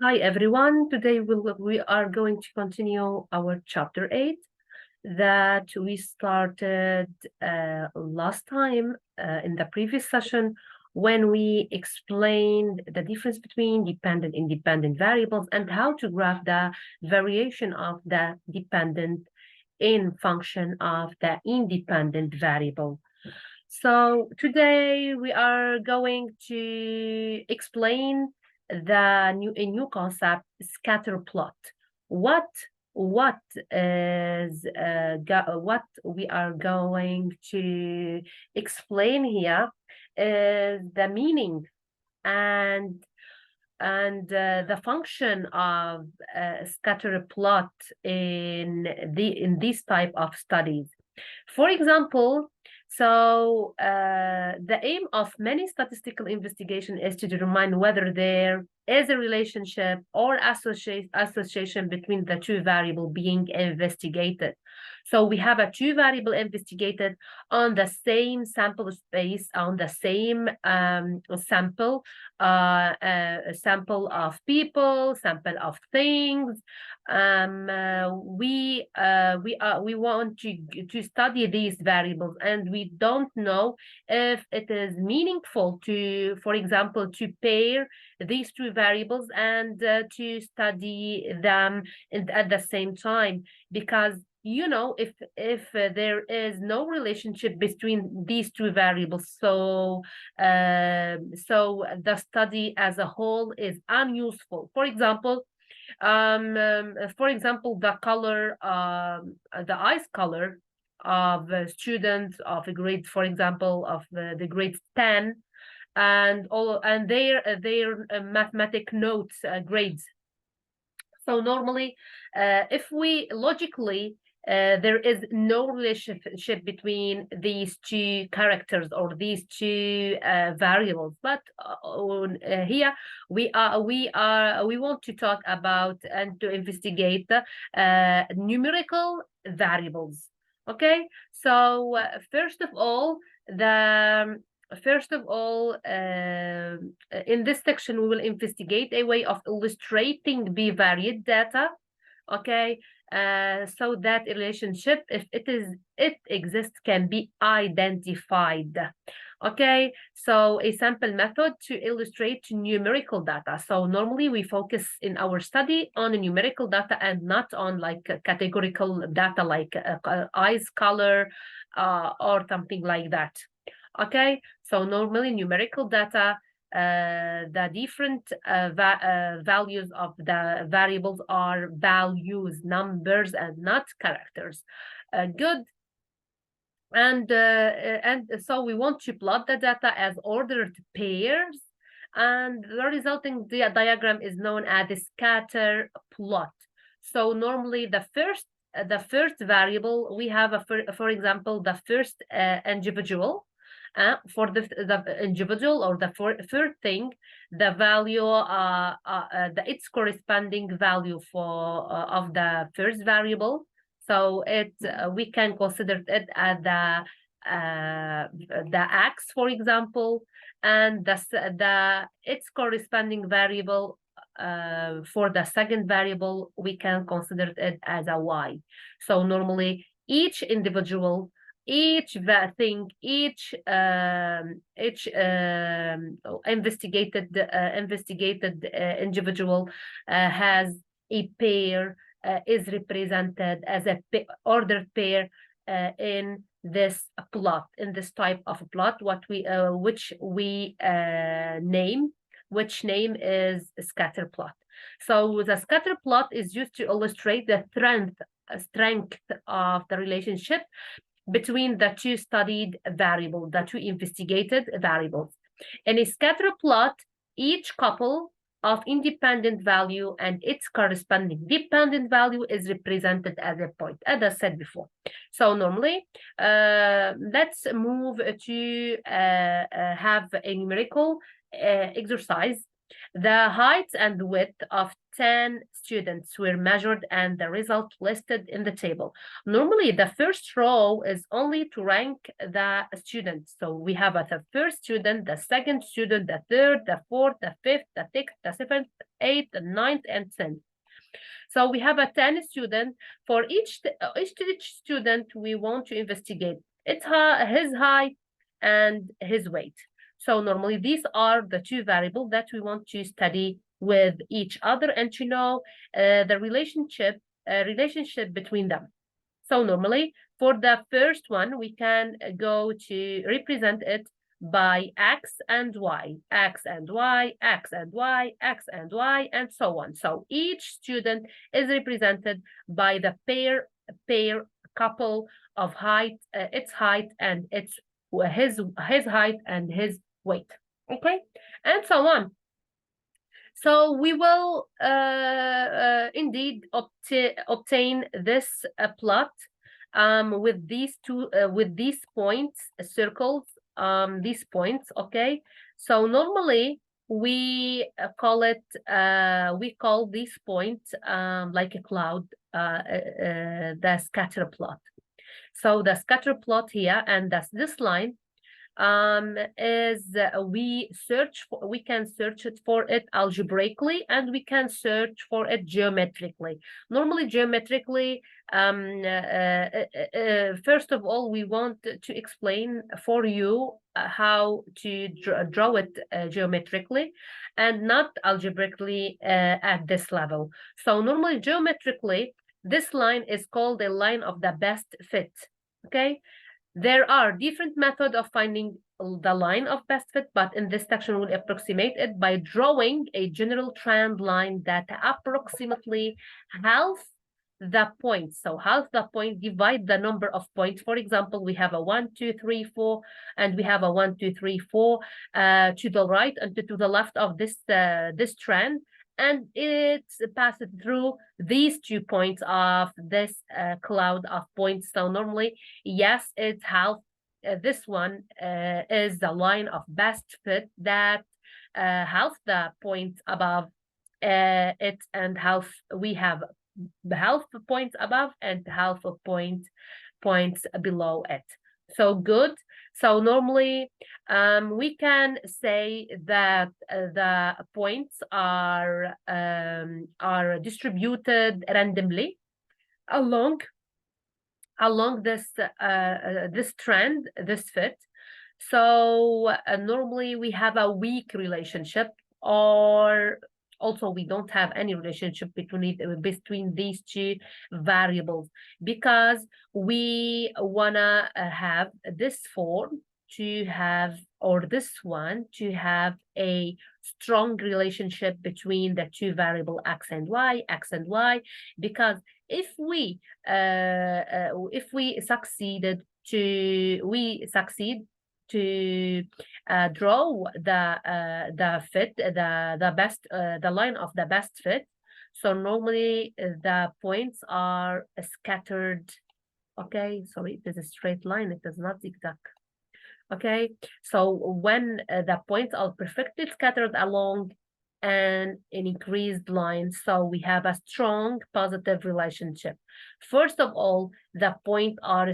Hi everyone. Today we are going to continue our chapter 8 that we started last time in the previous session when we explained the difference between dependent and independent variables and how to graph the variation of the dependent in function of the independent variable. So today we are going to explain a new concept, scatter plot. What is what we are going to explain here is the meaning and the function of scatter plot in this type of studies. For example, the aim of many statistical investigation is to determine whether there is a relationship or association between the two variable being investigated. So we have a two variable investigated on the same sample space, on the same sample, sample of people, sample of things. We want to study these variables, and we don't know if it is meaningful to, for example, to pair these two variables and to study them at the same time, because if there is no relationship between these two variables, so the study as a whole is unuseful. For example, the color, the eyes color of students of a grade, for example, of the grade 10, and their mathematic notes grades. So normally, if we logically there is no relationship between these two characters or these two variables, but here we want to talk about and to investigate numerical variables. Okay, so first of all, in this section, we will investigate a way of illustrating bivariate data, okay, so that relationship, if it exists, can be identified. Okay, so a sample method to illustrate numerical data. So normally we focus in our study on numerical data and not on like categorical data like eyes color or something like that. Okay, so normally numerical data, the different values of the variables are values, numbers, and not characters. Good. And so we want to plot the data as ordered pairs, and the resulting diagram is known as the scatter plot. So normally the first variable we have for example the first individual. For the individual or the third thing, the value, its corresponding value for of the first variable. So we can consider it as the x, for example, and its corresponding variable for the second variable, we can consider it as a y. So normally each individual, each thing, each investigated individual has a pair, is represented as a ordered pair in this plot, in this type of plot, which name is scatter plot. So the scatter plot is used to illustrate the strength of the relationship between the two studied variables, the two investigated variables. In a scatter plot, each couple of independent value and its corresponding dependent value is represented as a point, as I said before. So normally, let's move to have a numerical exercise. The height and width of 10 students were measured and the result listed in the table. Normally, the first row is only to rank the students. So we have the first student, the second student, the third, the fourth, the fifth, the sixth, the seventh, 8th, 9th, and 10th. So we have a 10 student. For each student, we want to investigate his height and his weight. So normally these are the two variables that we want to study with each other and to know the relationship between them. So normally for the first one, we can go to represent it by X and Y, X and Y, X and Y, X and Y, and so on. So each student is represented by the pair couple of height, its height and his height and his weight. Okay, and so on. So we will indeed obtain this plot with these points, circles, these points. Okay, so normally we call these points like a cloud, the scatter plot. So the scatter plot here, and that's this line is we can search it for it algebraically, and we can search for it geometrically. Normally geometrically, first of all, we want to explain for you how to draw it geometrically and not algebraically at this level. So normally geometrically, this line is called a line of the best fit. Okay, there are different methods of finding the line of best fit, but in this section we'll approximate it by drawing a general trend line that approximately half the points. So half the point divide the number of points. For example, we have a 1, 2, 3, 4, and we have a 1, 2, 3, 4 to the right and to the left of this trend. And it passes through these 2 points of this cloud of points. So normally, yes, it's half. This one is the line of best fit that half the points above it, and half we have half points above and half a points below it. So good. So normally we can say that the points are distributed randomly along this trend, this fit. So normally we have a weak relationship, or also we don't have any relationship between these two variables, because we wanna have this form to have, or this one to have, a strong relationship between the two variable x and y, because if we succeed to draw the fit, the best, the line of the best fit. So normally the points are scattered. Okay, sorry, it is a straight line, it is not zigzag. Okay, so when the points are perfectly scattered along an increased line, so we have a strong positive relationship. First of all, the points are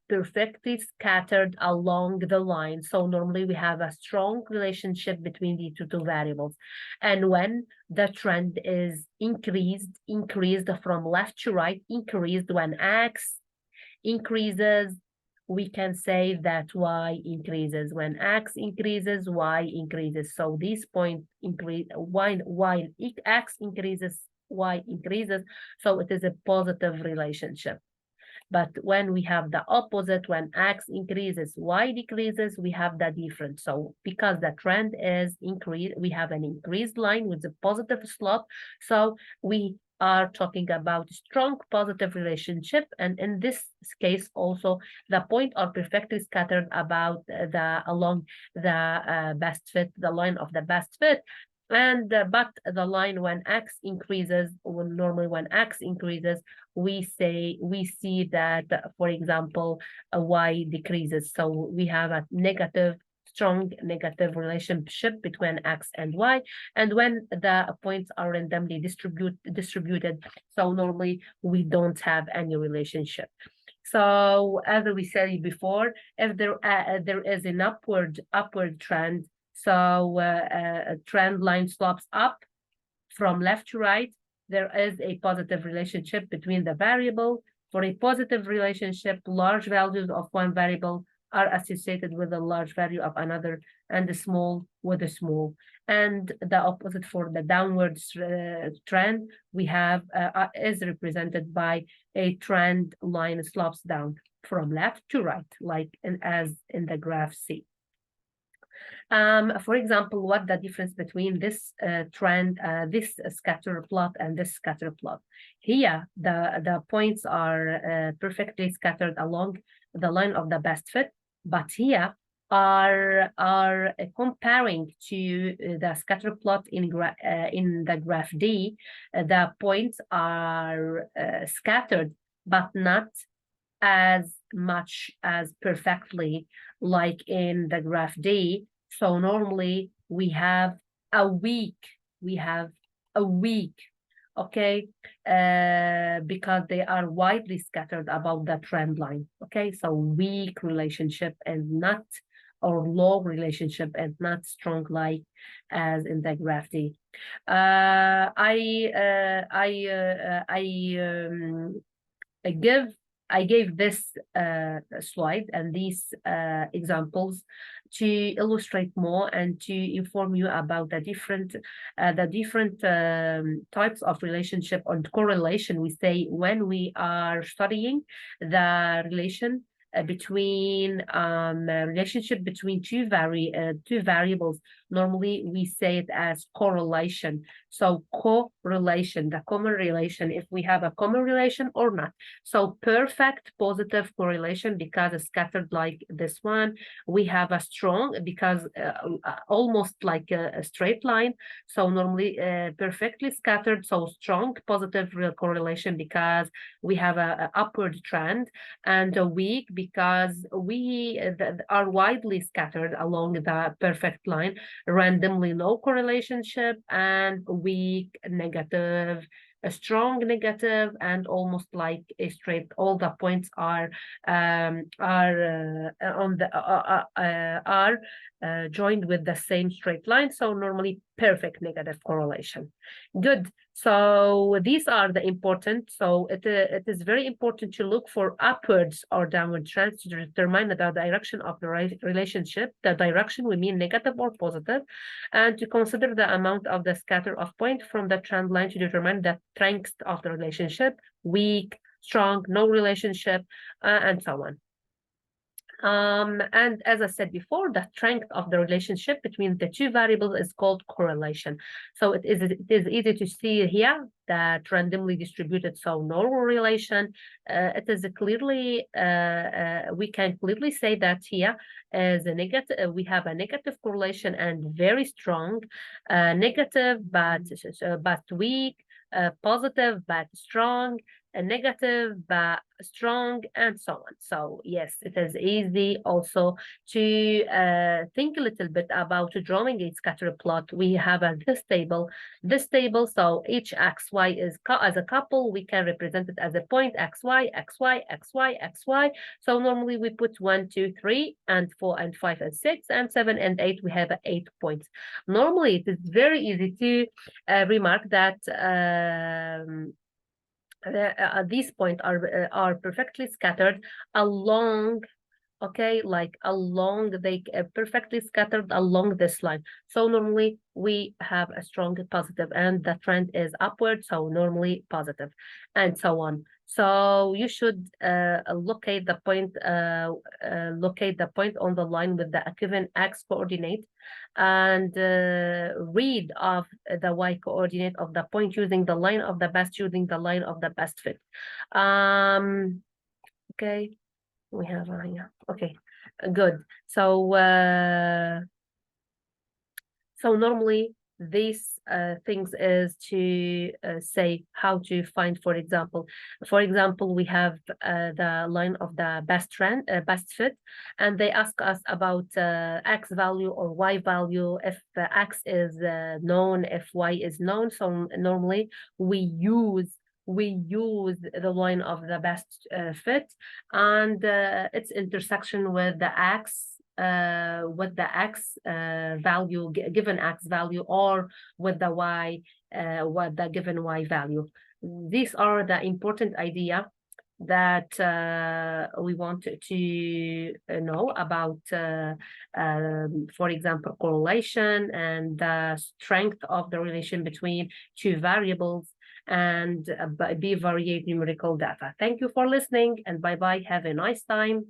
perfectly scattered along the line, so normally we have a strong relationship between the two variables. And when the trend is increased from left to right, increased when x increases, we can say that y increases. When x increases, y increases. So these points increase while x increases, y increases. So it is a positive relationship. But when we have the opposite, when x increases, y decreases, we have the difference. So because the trend is increased, we have an increased line with a positive slope. So we are talking about strong positive relationship, and in this case also the points are perfectly scattered along the best fit, the line of the best fit. And but the line when x increases, normally when x increases, we see that, for example, y decreases. So we have a strong negative relationship between x and y. And when the points are randomly distributed, so normally we don't have any relationship. So as we said before, if there is an upward trend, so a trend line slopes up, from left to right, there is a positive relationship between the variable. For a positive relationship, large values of one variable are associated with a large value of another, and the small with a small. And the opposite for the downward trend, we have is represented by a trend line slopes down from left to right, like as in the graph C. For example, what the difference between this trend, this scatter plot and this scatter plot? Here, the points are perfectly scattered along the line of the best fit, but here are comparing to the scatter plot in the graph D. The points are scattered, but not as much as perfectly like in the graph D. So normally we have a weak, okay, because they are widely scattered above the trend line, okay? So weak relationship and not, or low relationship and not strong like as in the graph D. I gave this slide and these examples to illustrate more and to inform you about the different types of relationship and correlation we say when we are studying the relation between relationship between two variables. Normally we say it as correlation. So correlation, the common relation, if we have a common relation or not. So perfect positive correlation because it's scattered like this one. We have a strong because almost like a straight line. So normally perfectly scattered, so strong positive correlation because we have a upward trend, and a weak because we are widely scattered along the perfect line, randomly no correlation, and weak negative, a strong negative, and almost like a straight. All the points are joined with the same straight line. So normally perfect negative correlation. Good. So these are the important. So it is very important to look for upwards or downward trends to determine the direction of the relationship. The direction we mean negative or positive, and to consider the amount of the scatter of point from the trend line to determine the strength of the relationship, weak, strong, no relationship, and so on. And as I said before, the strength of the relationship between the two variables is called correlation. So it is easy to see here that randomly distributed, so no relation. It is clearly, we can clearly say that here is a negative, we have a negative correlation and very strong, negative but weak, positive but strong, a negative but strong, and so on. So yes, it is easy also to think a little bit about drawing a scatter plot. We have this table, so each xy is as a couple. We can represent it as a point xy, xy, xy, xy. So normally we put 1, 2, 3, and 4, and 5, and 6, and 7, and 8. We have 8 points. Normally it is very easy to remark that these points are perfectly scattered along, okay, like along, they perfectly scattered along this line. So normally we have a strong positive and the trend is upward, so normally positive, and so on. So you should locate the point on the line with the given x coordinate, and read of the y coordinate of the point using the line of the best fit. Okay, we have yeah, okay, good. So so normally these things is to say how to find, for example, we have the line of the best fit, and they ask us about x value or y value, if x is known, if y is known. So normally we use the line of the best fit and its intersection with the x with the x value, given x value, or with the y, with the given y value. These are the important idea that we want to know about, for example, correlation and the strength of the relation between two variables and bivariate numerical data. Thank you for listening, and bye-bye. Have a nice time.